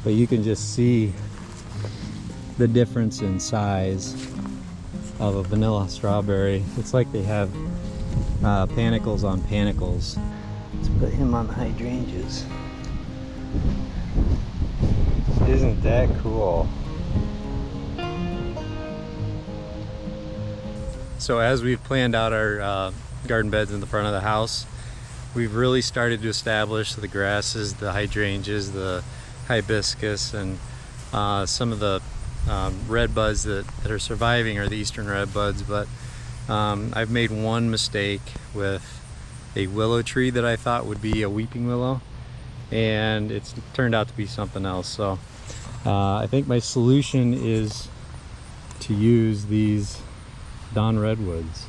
but you can just see the difference in size of a vanilla strawberry. It's like they have panicles on panicles. Let's put him on the hydrangeas. Isn't that cool? So as we've planned out our garden beds in the front of the house, we've really started to establish the grasses, the hydrangeas, the hibiscus, and some of the red buds that are surviving are the eastern red buds. But I've made one mistake with a willow tree that I thought would be a weeping willow, and it's turned out to be something else. So I think my solution is to use these Dawn Redwoods.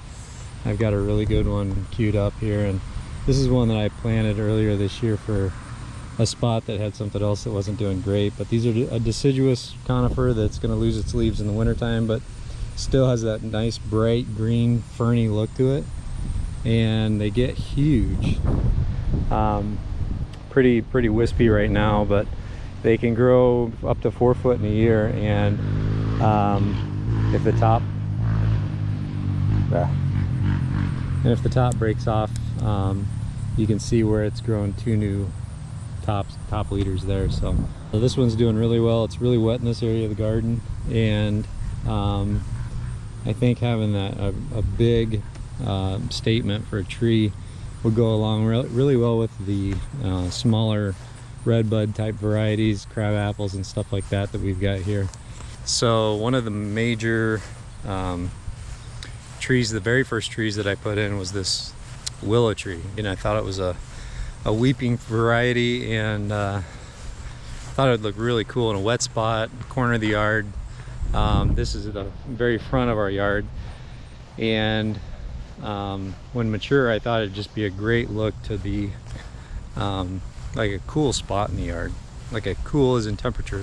I've got a really good one queued up here, and this is one that I planted earlier this year for a spot that had something else that wasn't doing great. But these are a deciduous conifer that's going to lose its leaves in the wintertime, but still has that nice bright green ferny look to it, and they get huge. Pretty wispy right now, but they can grow up to 4 foot in a year. And if the top breaks off, you can see where it's grown 2 new top leaders there. So this one's doing really well. It's really wet in this area of the garden, and I think having a big statement for a tree would go along really well with the smaller redbud type varieties, crab apples and stuff like that we've got here. So one of the major trees, the very first trees that I put in, was this willow tree, and I thought it was a weeping variety, and thought it would look really cool in a wet spot, corner of the yard. This is the very front of our yard, and when mature, I thought it'd just be a great look to be like a cool spot in the yard, like a cool as in temperature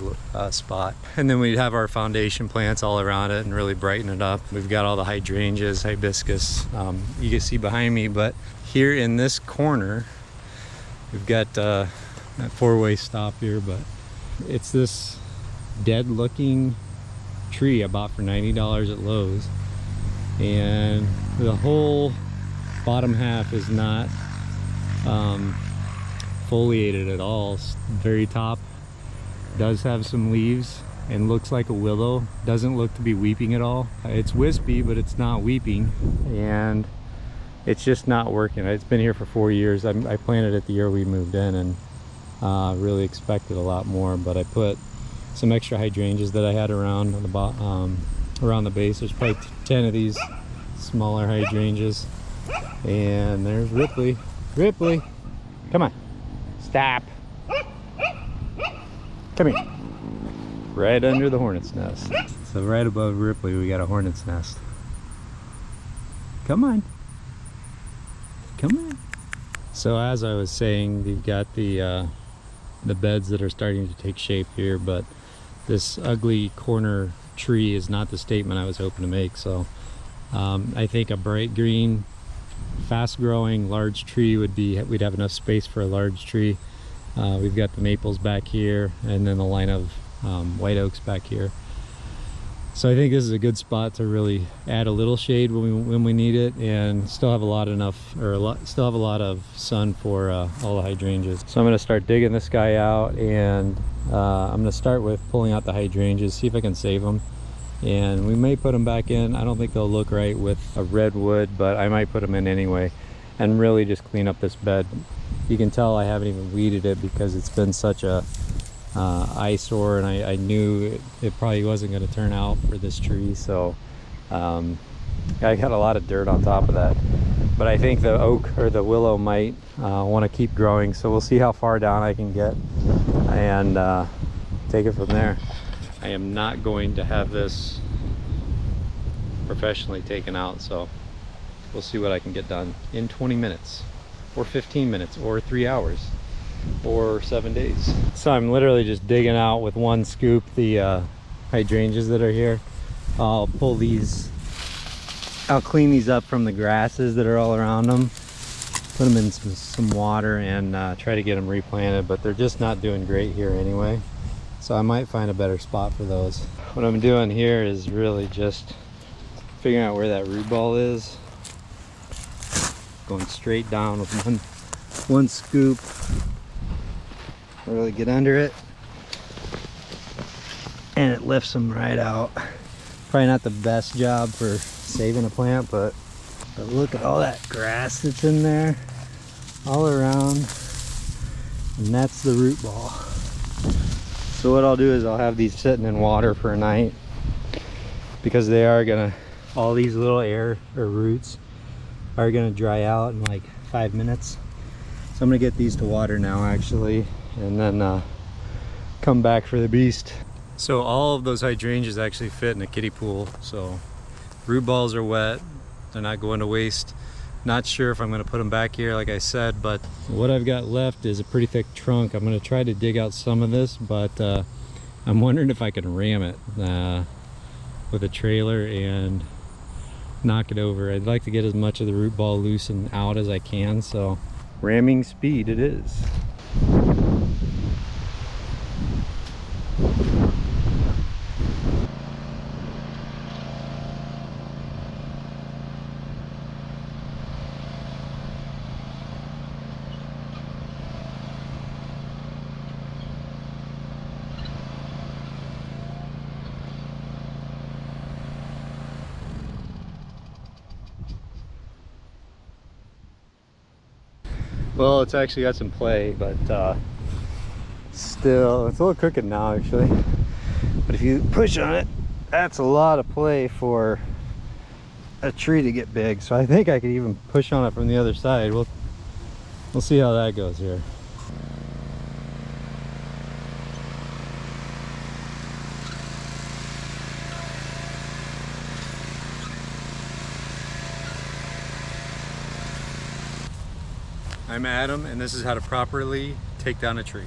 spot. And then we'd have our foundation plants all around it and really brighten it up. We've got all the hydrangeas, hibiscus, you can see behind me. But here in this corner, we've got that 4-way stop here, but it's this dead looking tree I bought for $90 at Lowe's, and the whole bottom half is not foliated at all. Very top does have some leaves and looks like a willow. Doesn't look to be weeping at all. It's wispy, but it's not weeping, and it's just not working. It's been here for 4 years. I planted it the year we moved in, and really expected a lot more, but I put some extra hydrangeas that I had around on the around the base. There's probably 10 of these smaller hydrangeas, and there's Ripley. Ripley, come on, stop, come here. Right under the hornet's nest. So right above Ripley we got a hornet's nest. Come on, come on. So as I was saying, we've got the beds that are starting to take shape here, but this ugly corner tree is not the statement I was hoping to make. So I think a bright green, fast growing large tree would be, we'd have enough space for a large tree. We've got the maples back here, and then the line of white oaks back here. So I think this is a good spot to really add a little shade when we need it, and still have a lot of sun for all the hydrangeas. So I'm going to start digging this guy out, and I'm going to start with pulling out the hydrangeas, see if I can save them, and we may put them back in. I don't think they'll look right with a redwood, but I might put them in anyway, and really just clean up this bed. You can tell I haven't even weeded it because it's been such a eyesore, and I knew it probably wasn't going to turn out for this tree. So I got a lot of dirt on top of that, but I think the oak or the willow might want to keep growing, so we'll see how far down I can get and take it from there. I am not going to have this professionally taken out, so we'll see what I can get done in 20 minutes or 15 minutes or 3 hours or 7 days. So I'm literally just digging out with one scoop the hydrangeas that are here. I'll pull these, I'll clean these up from the grasses that are all around them, put them in some water, and try to get them replanted, but they're just not doing great here anyway. So I might find a better spot for those. What I'm doing here is really just figuring out where that root ball is. Going straight down with one scoop. Really get under it. And it lifts them right out. Probably not the best job for saving a plant, but look at all that grass that's in there all around, and that's the root ball. So what I'll do is I'll have these sitting in water for a night, because they are gonna, all these little air or roots are gonna dry out in like 5 minutes. So I'm gonna get these to water now actually, and then come back for the beast. So all of those hydrangeas actually fit in a kiddie pool. So root balls are wet, they're not going to waste. Not sure if I'm going to put them back here like I said, but what I've got left is a pretty thick trunk. I'm going to try to dig out some of this, but I'm wondering if I can ram it with a trailer and knock it over. I'd like to get as much of the root ball loose and out as I can, so ramming speed it is. Well, it's actually got some play, but still, it's a little crooked now actually. But if you push on it, that's a lot of play for a tree to get big. So I think I could even push on it from the other side. We'll see how that goes here. I'm Adam, and this is how to properly take down a tree.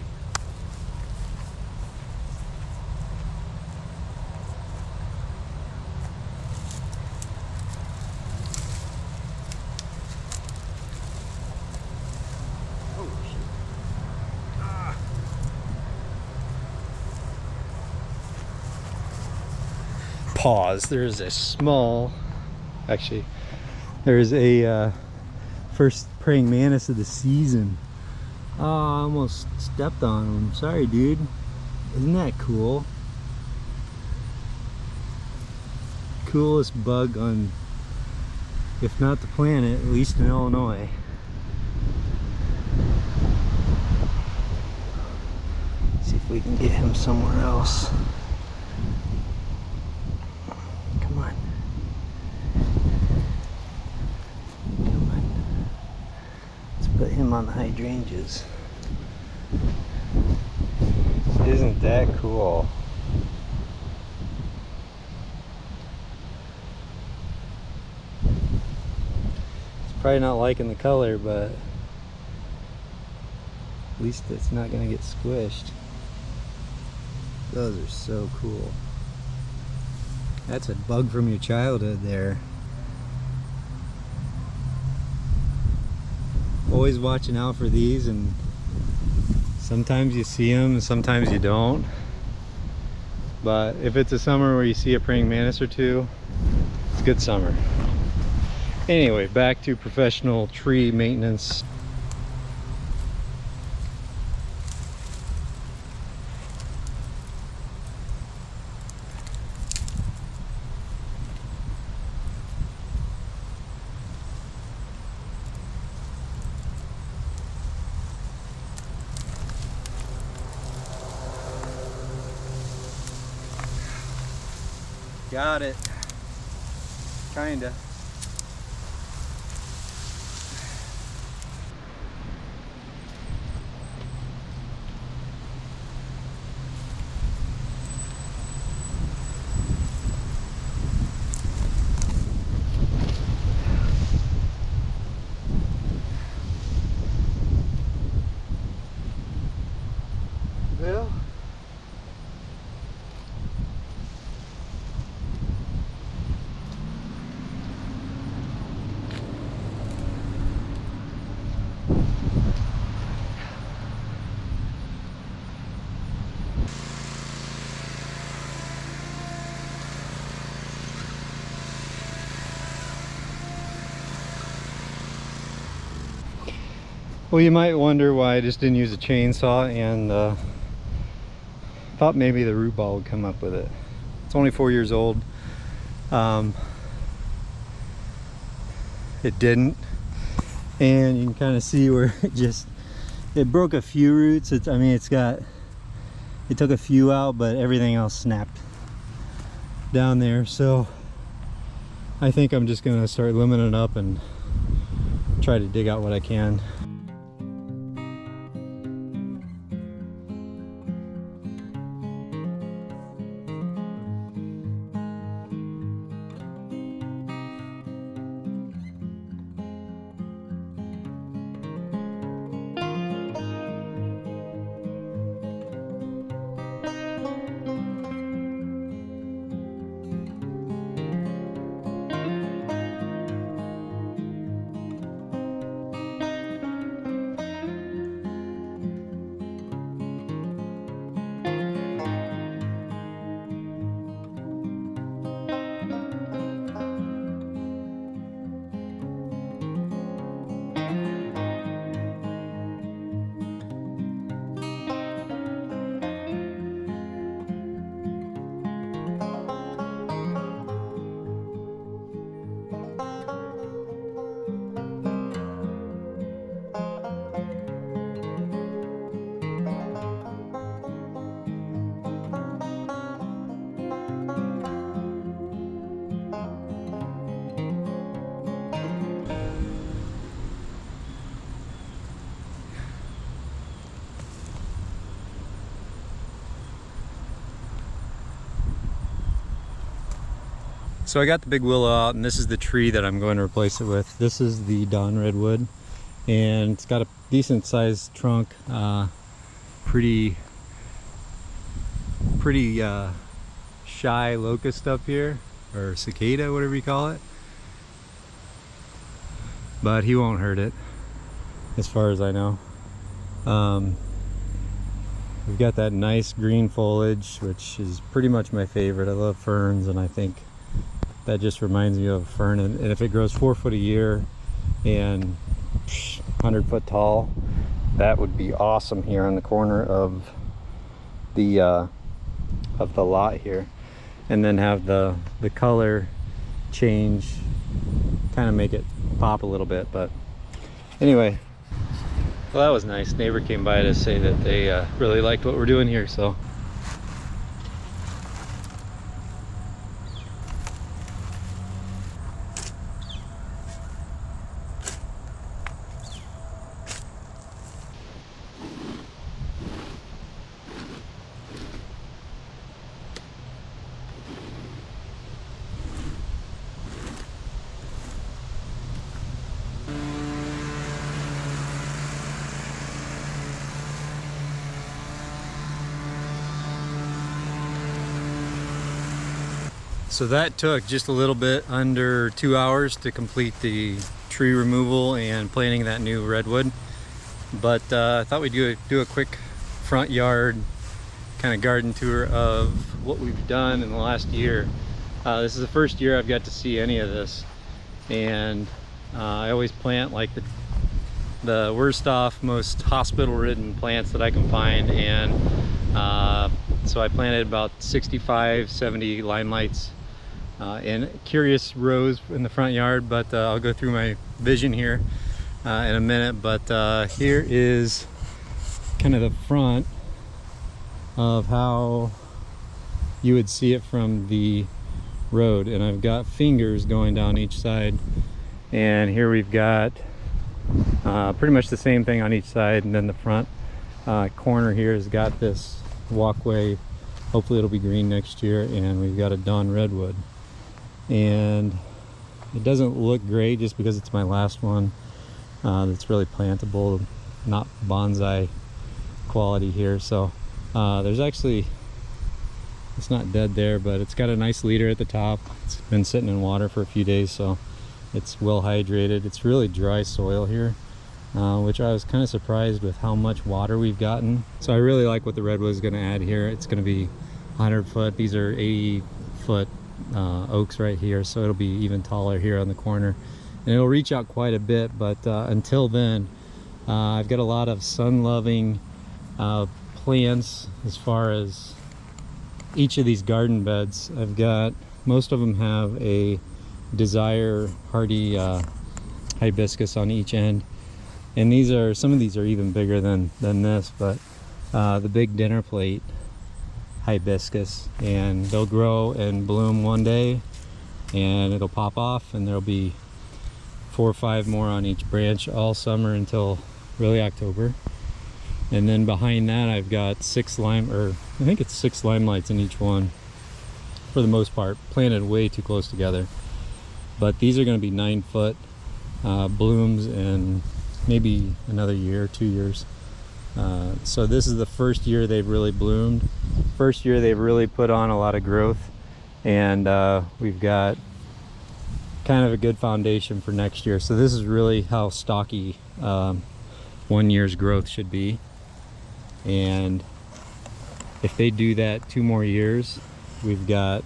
Oh, shit. Ah. Pause. There's a small, actually, there's a first praying mantis of the season. Oh, I almost stepped on him. Sorry, dude. Isn't that cool? Coolest bug on, if not the planet, at least in Illinois. See if we can get him somewhere else. Come on. Put him on the hydrangeas. Isn't that cool? It's probably not liking the color, but at least it's not going to get squished. Those are so cool. That's a bug from your childhood there. Always watching out for these, and sometimes you see them and sometimes you don't. But if it's a summer where you see a praying mantis or two, it's a good summer. Anyway, back to professional tree maintenance. Got it. Kinda. Well, Well, you might wonder why I just didn't use a chainsaw, and thought maybe the root ball would come up with it. It's only 4 years old. It didn't, and you can kind of see where it broke a few roots. I mean, it took a few out, but everything else snapped down there. So I think I'm just gonna start limbing it up and try to dig out what I can. So I got the big willow out, and this is the tree that I'm going to replace it with. This is the Dawn Redwood, and it's got a decent sized trunk. Pretty shy locust up here, or cicada, whatever you call it. But he won't hurt it, as far as I know. We've got that nice green foliage, which is pretty much my favorite. I love ferns, and I think that just reminds me of a fern. And if it grows 4 foot a year and 100 foot tall, that would be awesome here on the corner of the lot here. And then have the color change, kind of make it pop a little bit. But anyway, well, that was nice. Neighbor came by to say that they really liked what we're doing here, so. So that took just a little bit under 2 hours to complete the tree removal and planting that new redwood. But I thought we'd do a quick front yard kind of garden tour of what we've done in the last year. This is the first year I've got to see any of this, and I always plant like the worst off, most hospital-ridden plants that I can find, and so I planted about 65, 70 limelights in curious rows in the front yard, but I'll go through my vision here in a minute. But here is kind of the front of how you would see it from the road, and I've got fingers going down each side, and here we've got pretty much the same thing on each side, and then the front corner here has got this walkway. Hopefully it'll be green next year, and we've got a Dawn Redwood, and it doesn't look great just because it's my last one that's really plantable, not bonsai quality here. So there's actually, it's not dead there, but it's got a nice leader at the top. It's been sitting in water for a few days, so it's well hydrated. It's really dry soil here, which I was kind of surprised with how much water we've gotten. So I really like what the redwood is going to add here. It's going to be 100 foot. These are 80 foot oaks right here, so it'll be even taller here on the corner, and it'll reach out quite a bit. But until then, I've got a lot of sun-loving plants as far as each of these garden beds. I've got, most of them have a desire hardy hibiscus on each end, and these are, some of these are even bigger than this, but the big dinner plate hibiscus, and they'll grow and bloom one day and it'll pop off, and there'll be 4 or 5 more on each branch all summer until really October. And then behind that I've got 6 I think it's 6 limelights in each one, for the most part, planted way too close together. But these are going to be 9-foot blooms in maybe another year, 2 years. So this is the first year they've really bloomed. First year they've really put on a lot of growth, and we've got kind of a good foundation for next year. So this is really how stocky 1 year's growth should be. And if they do that 2 more years, we've got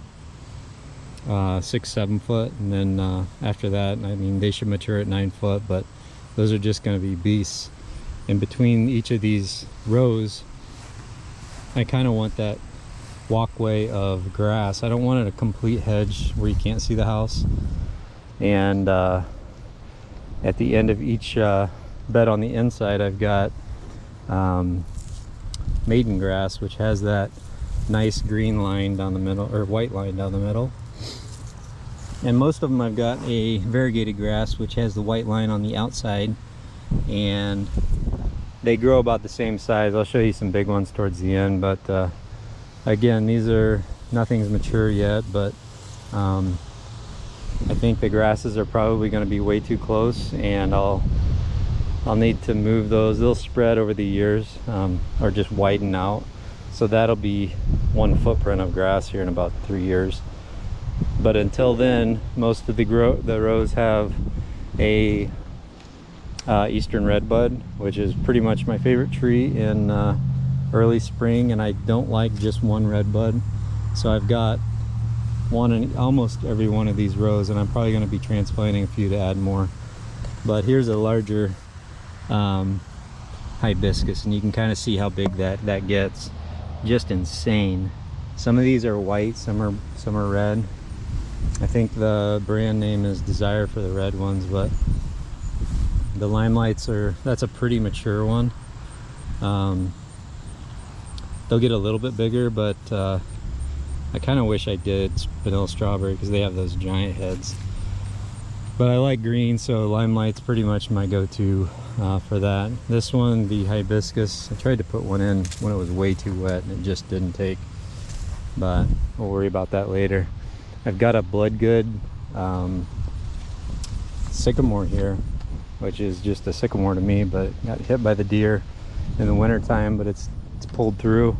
6-7 foot, and then after that, I mean, they should mature at 9 foot, but those are just going to be beasts. And between each of these rows, I kind of want that walkway of grass. I don't want it a complete hedge where you can't see the house. And at the end of each bed on the inside, I've got maiden grass, which has that nice green line down the middle, or white line down the middle. And most of them I've got a variegated grass, which has the white line on the outside, and they grow about the same size. I'll show you some big ones towards the end, but again, these are, nothing's mature yet, but I think the grasses are probably going to be way too close, and I'll need to move those. They'll spread over the years, or just widen out. So that'll be 1 footprint of grass here in about 3 years. But until then, most of the rows have a eastern redbud, which is pretty much my favorite tree in early spring, and I don't like just one redbud. So I've got one in almost every one of these rows, and I'm probably going to be transplanting a few to add more. But here's a larger hibiscus, and you can kind of see how big that gets. Just insane. Some of these are white, some are red. I think the brand name is Desire for the red ones, but the limelights are, that's a pretty mature one. They'll get a little bit bigger, but I kind of wish I did vanilla strawberry because they have those giant heads. But I like green, so limelight's pretty much my go-to for that. This one, the hibiscus, I tried to put one in when it was way too wet and it just didn't take, but we'll worry about that later. I've got a bloodgood sycamore here, which is just a sycamore to me, but it got hit by the deer in the winter time, but it's pulled through,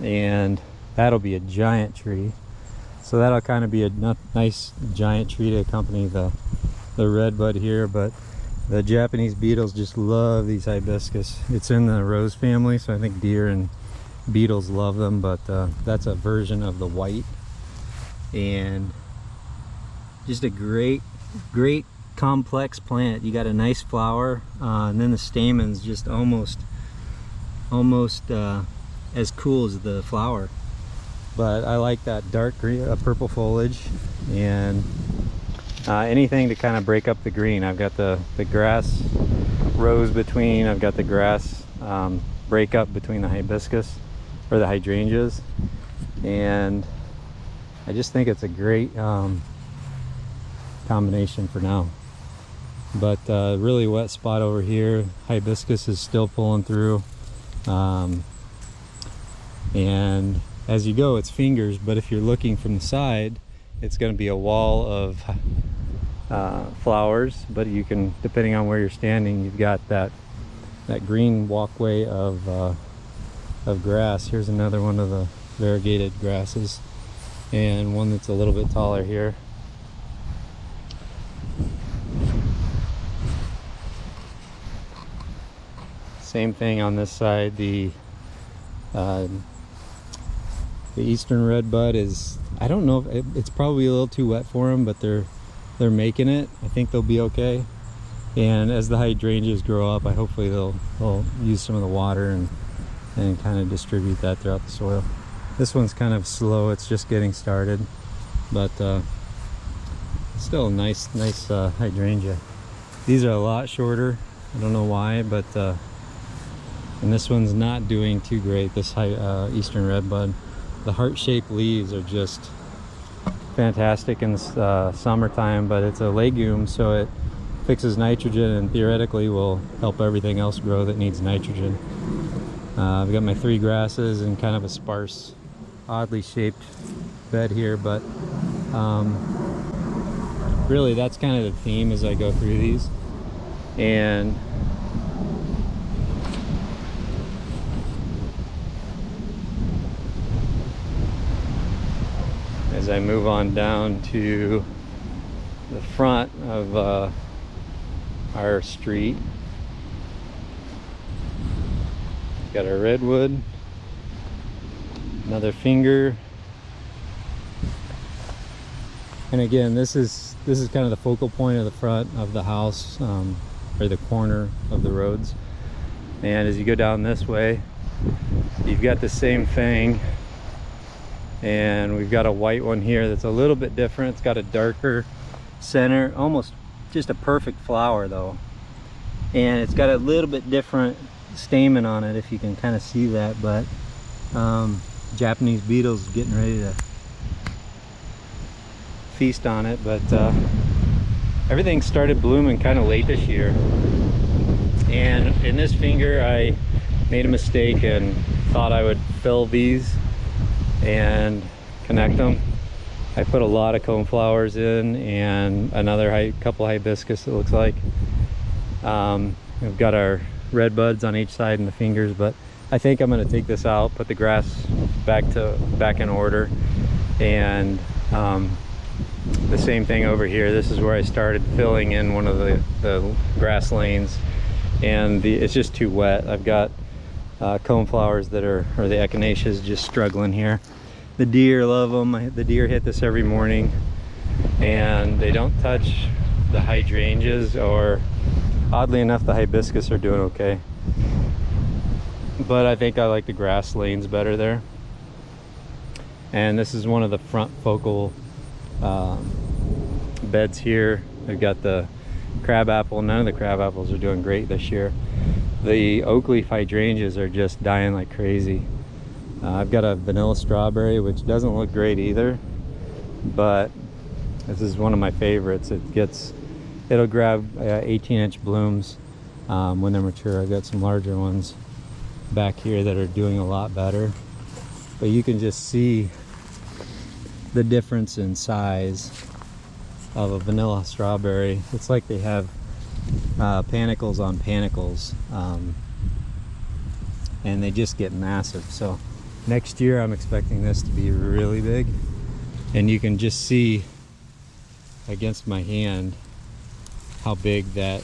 and that'll be a giant tree. So that'll kind of be a nice giant tree to accompany the redbud here. But the Japanese beetles just love these hibiscus. It's in the rose family, so I think deer and beetles love them, but that's a version of the white. And just a great complex plant. You got a nice flower, and then the stamens just almost as cool as the flower. But I like that dark green, purple foliage, and anything to kind of break up the green. I've got the grass rows between, I've got the grass break up between the hibiscus or the hydrangeas, and I just think it's a great combination for now. But really wet spot over here. Hibiscus is still pulling through, and as you go, it's fingers, but if you're looking from the side, it's going to be a wall of flowers. But you can, depending on where you're standing, you've got that green walkway of grass. Here's another one of the variegated grasses, and one that's a little bit taller here. Same thing on this side. The eastern redbud is, I don't know if it's probably a little too wet for them, but they're making it. I think they'll be okay. And as the hydrangeas grow up, hopefully they'll use some of the water and kind of distribute that throughout the soil. This one's kind of slow, it's just getting started, but still a nice hydrangea. These are a lot shorter, I don't know why, but and this one's not doing too great, this eastern redbud. The heart-shaped leaves are just fantastic in the summertime, but it's a legume, so it fixes nitrogen and theoretically will help everything else grow that needs nitrogen. I've got my 3 grasses and kind of a sparse, oddly shaped bed here, but really that's kind of the theme as I go through these. And as I move on down to the front of our street, got our redwood, another finger, and again this is kind of the focal point of the front of the house, or the corner of the roads. And as you go down this way, you've got the same thing, and we've got a white one here that's a little bit different. It's got a darker center, almost just a perfect flower though, and it's got a little bit different stamen on it, if you can kind of see that. But Japanese beetles getting ready to feast on it. But everything started blooming kind of late this year, and in this finger I made a mistake and thought I would fill these and connect them. I put a lot of coneflowers in and another couple hibiscus, it looks like. We've got our red buds on each side in the fingers, but I think I'm going to take this out, put the grass back in order, and the same thing over here. This is where I started filling in one of the grass lanes, and it's just too wet. I've got coneflowers or the echinaceas just struggling here. The deer love them. The deer hit this every morning, and they don't touch the hydrangeas, or oddly enough the hibiscus are doing okay, but I think I like the grass lanes better there. And this is one of the front focal beds here. I've got the crabapple. None of the crabapples are doing great this year. The oak leaf hydrangeas are just dying like crazy. I've got a vanilla strawberry, which doesn't look great either, but this is one of my favorites. It'll grab 18-inch blooms when they're mature. I've got some larger ones back here that are doing a lot better, but you can just see the difference in size of a vanilla strawberry. It's like they have panicles on panicles, and they just get massive. So next year I'm expecting this to be really big, and you can just see against my hand how big that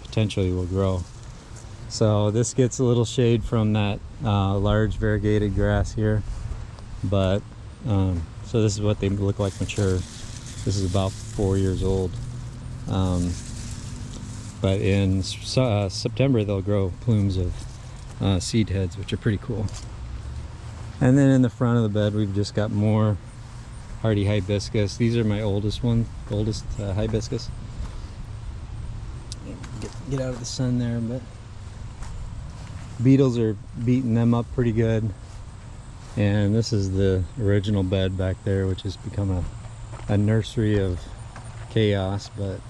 potentially will grow. So this gets a little shade from that large variegated grass here, but so this is what they look like mature. This is about 4 years old, but in September they'll grow plumes of seed heads, which are pretty cool. And then in the front of the bed we've just got more hardy hibiscus. These are my oldest hibiscus. Get out of the sun there, but beetles are beating them up pretty good. And this is the original bed back there, which has become a nursery of chaos. But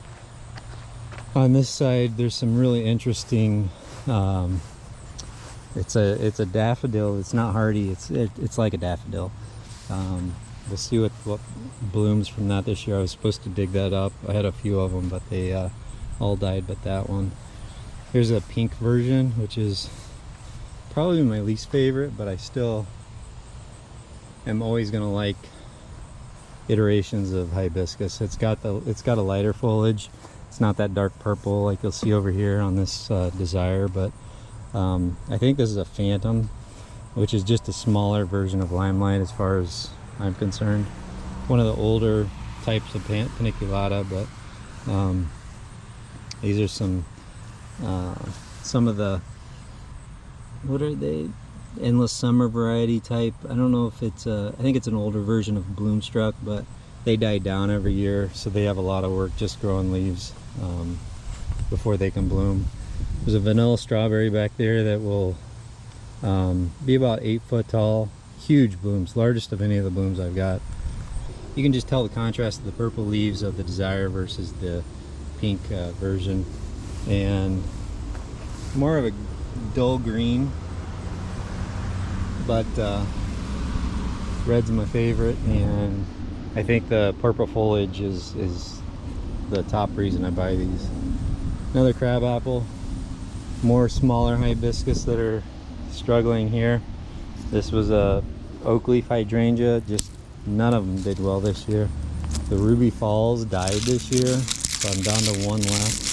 on this side there's some really interesting it's a daffodil. It's not hardy, it's like a daffodil. We'll see what blooms from that this year. I was supposed to dig that up. I had a few of them, but they all died but that one. Here's a pink version, which is probably my least favorite, but I still am always gonna like iterations of hibiscus. It's got a lighter foliage. It's not that dark purple like you'll see over here on this Desire, but I think this is a Phantom, which is just a smaller version of Limelight as far as I'm concerned. One of the older types of paniculata, but These are some of the, what are they? Endless summer variety type. I don't know if it's I think it's an older version of bloomstruck, but they die down every year, so they have a lot of work just growing leaves before they can bloom. There's a vanilla strawberry back there that will be about 8 foot tall. Huge blooms, largest of any of the blooms I've got. You can just tell the contrast of the purple leaves of the Desire versus the pink version, and more of a dull green, but red's my favorite, and I think the purple foliage is the top reason I buy these. Another crabapple, more smaller hibiscus that are struggling here. This was a oak leaf hydrangea, just none of them did well this year. The Ruby Falls died this year, so I'm down to one left.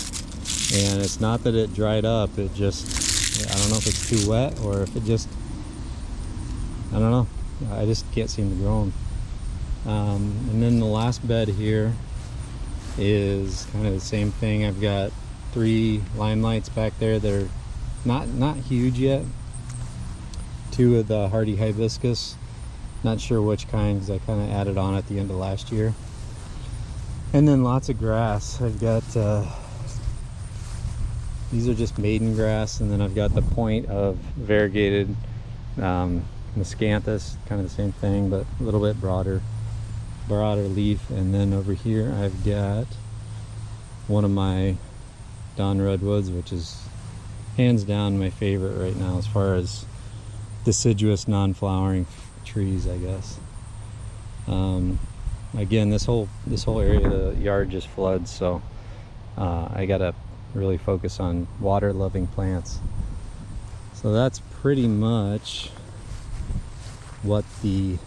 And it's not that it dried up, it just, I don't know if it's too wet or if it just, I don't know, I just can't seem to grow them. And then the last bed here is kind of the same thing. I've got 3 limelights back there that are not huge yet. 2 of the hardy hibiscus, not sure which kind because I kind of added on at the end of last year. And then lots of grass. I've got these are just maiden grass, and then I've got the point of variegated miscanthus, kind of the same thing but a little bit broader leaf. And then over here I've got one of my Dawn Redwoods, which is hands down my favorite right now as far as deciduous non-flowering trees, I guess. Again, this whole area of the yard just floods, so I gotta really focus on water loving plants. So that's pretty much what the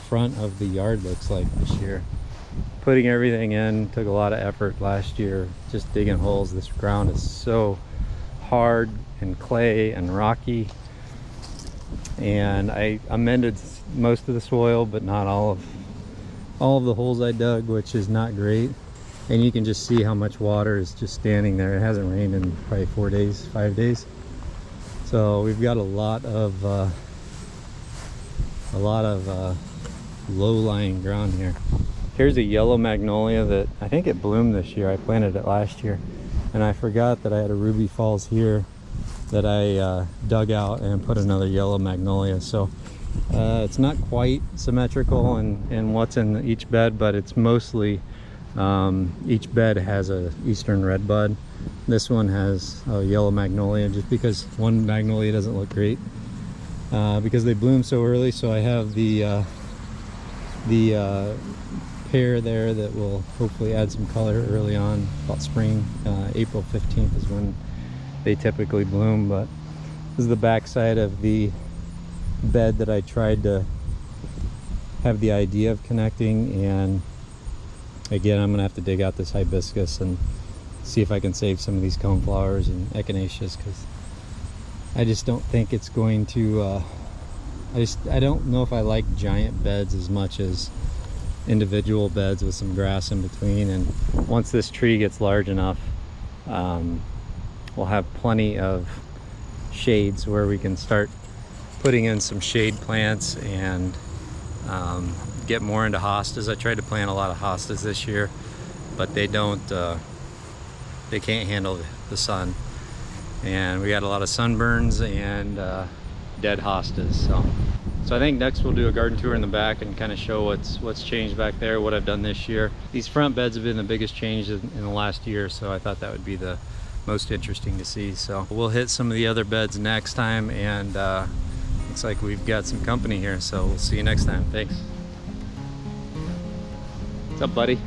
front of the yard looks like this year. Putting everything in took a lot of effort last year, just digging holes. This ground is so hard and clay and rocky, and I amended most of the soil but not all of the holes I dug, which is not great. And you can just see how much water is just standing there. It hasn't rained in probably 5 days, so we've got a lot of low-lying ground here. Here's a yellow magnolia that I think it bloomed this year. I planted it last year, and I forgot that I had a Ruby Falls here that I dug out and put another yellow magnolia. So it's not quite symmetrical in what's in each bed, but it's mostly each bed has a eastern redbud. This one has a yellow magnolia, just because one magnolia doesn't look great because they bloom so early. So I have the pair there that will hopefully add some color early on, about spring. April 15th is when they typically bloom. But this is the back side of the bed that I tried to have the idea of connecting. And again, I'm gonna have to dig out this hibiscus and see if I can save some of these coneflowers and echinaceas, because I just don't think it's going to I don't know if I like giant beds as much as individual beds with some grass in between. And once this tree gets large enough, we'll have plenty of shades where we can start putting in some shade plants and get more into hostas. I tried to plant a lot of hostas this year, but they can't handle the sun, and we got a lot of sunburns and dead hostas. So I think next we'll do a garden tour in the back and kind of show what's changed back there, what I've done this year. These front beds have been the biggest change in the last year, so I thought that would be the most interesting to see. So we'll hit some of the other beds next time, and looks like we've got some company here, so we'll see you next time. Thanks. What's up, buddy?